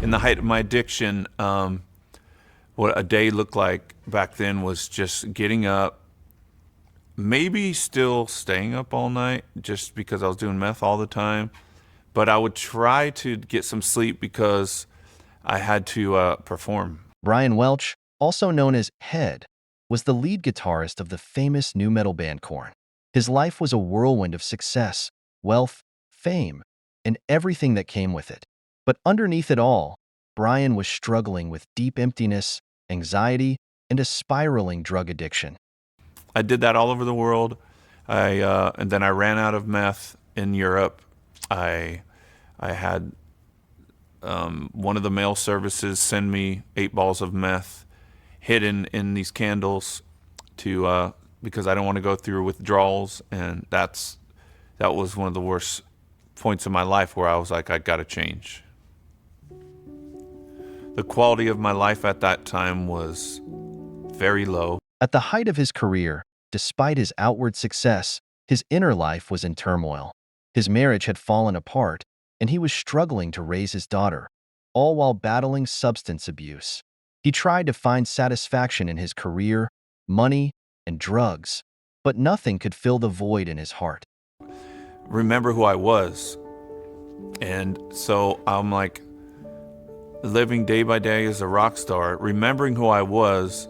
In the height of my addiction, what a day looked like back then was just getting up, maybe still staying up all night just because I was doing meth all the time. But I would try to get some sleep because I had to perform. Brian Welch, also known as Head, was the lead guitarist of the famous nu metal band Korn. His life was a whirlwind of success, wealth, fame, and everything that came with it. But underneath it all, Brian was struggling with deep emptiness, anxiety, and a spiraling drug addiction. I did that all over the world. And then I ran out of meth in Europe. I had one of the mail services send me 8 balls of meth hidden in these candles to because I don't want to go through withdrawals, and that was one of the worst points in my life where I was like, I gotta change. The quality of my life at that time was very low. At the height of his career, despite his outward success, his inner life was in turmoil. His marriage had fallen apart, and he was struggling to raise his daughter, all while battling substance abuse. He tried to find satisfaction in his career, money, and drugs, but nothing could fill the void in his heart. Remember who I was. And so I'm like living day by day as a rock star, remembering who I was,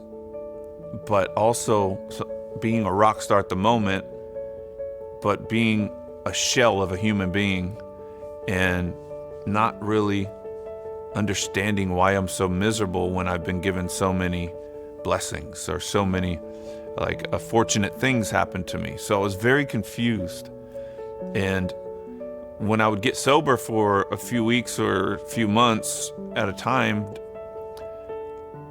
but also being a rock star at the moment, but being a shell of a human being and not really understanding why I'm so miserable when I've been given so many blessings or so many fortunate things happened to me. So I was very confused. And when I would get sober for a few weeks or a few months at a time,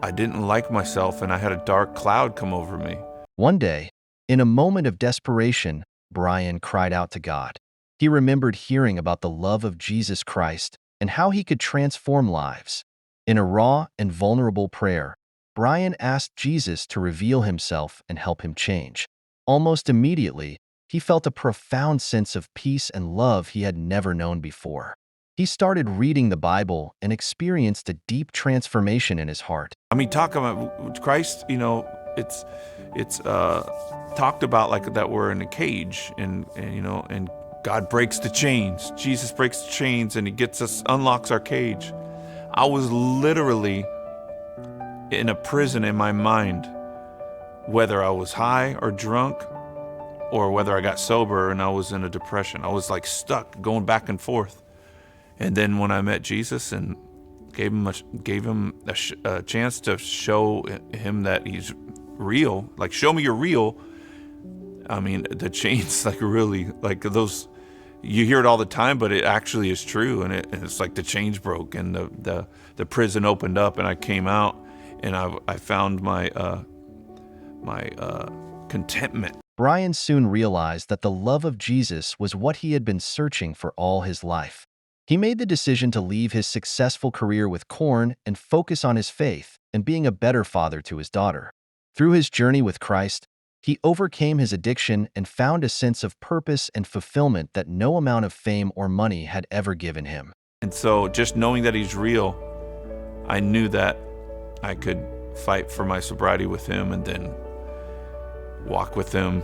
I didn't like myself and I had a dark cloud come over me. One day, in a moment of desperation, Brian cried out to God. He remembered hearing about the love of Jesus Christ and how he could transform lives. In a raw and vulnerable prayer, Brian asked Jesus to reveal himself and help him change. Almost immediately, he felt a profound sense of peace and love he had never known before. He started reading the Bible and experienced a deep transformation in his heart. I mean, talk about Christ, it's talked about like that we're in a cage and God breaks the chains. Jesus breaks the chains and he unlocks our cage. I was literally in a prison in my mind, whether I was high or drunk or whether I got sober and I was in a depression. I was like stuck going back and forth. And then when I met Jesus and gave him a chance to show him that he's real, like show me you're real. I mean, the chains those, you hear it all the time, but it actually is true. And it's like the chains broke and the prison opened up and I came out and I found my contentment. Brian soon realized that the love of Jesus was what he had been searching for all his life. He made the decision to leave his successful career with Korn and focus on his faith and being a better father to his daughter. Through his journey with Christ, he overcame his addiction and found a sense of purpose and fulfillment that no amount of fame or money had ever given him. And so just knowing that he's real, I knew that I could fight for my sobriety with him and then walk with him.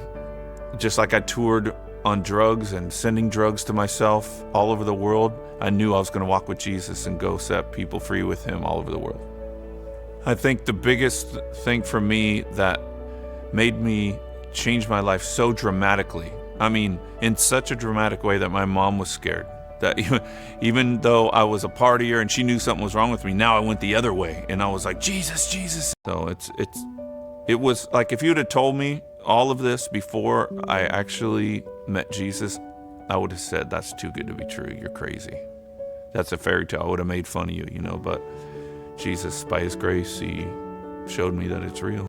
Just like I toured on drugs and sending drugs to myself all over the world, I knew I was going to walk with Jesus and go set people free with him all over the world. I think the biggest thing for me that made me change my life so dramatically, I mean, in such a dramatic way that my mom was scared. That even though I was a partier and she knew something was wrong with me, now I went the other way and I was like, Jesus, Jesus. So it was like if you'd have told me all of this before I actually met Jesus, I would have said, that's too good to be true. You're crazy. That's a fairy tale. I would have made fun of you, but Jesus, by his grace, he showed me that it's real.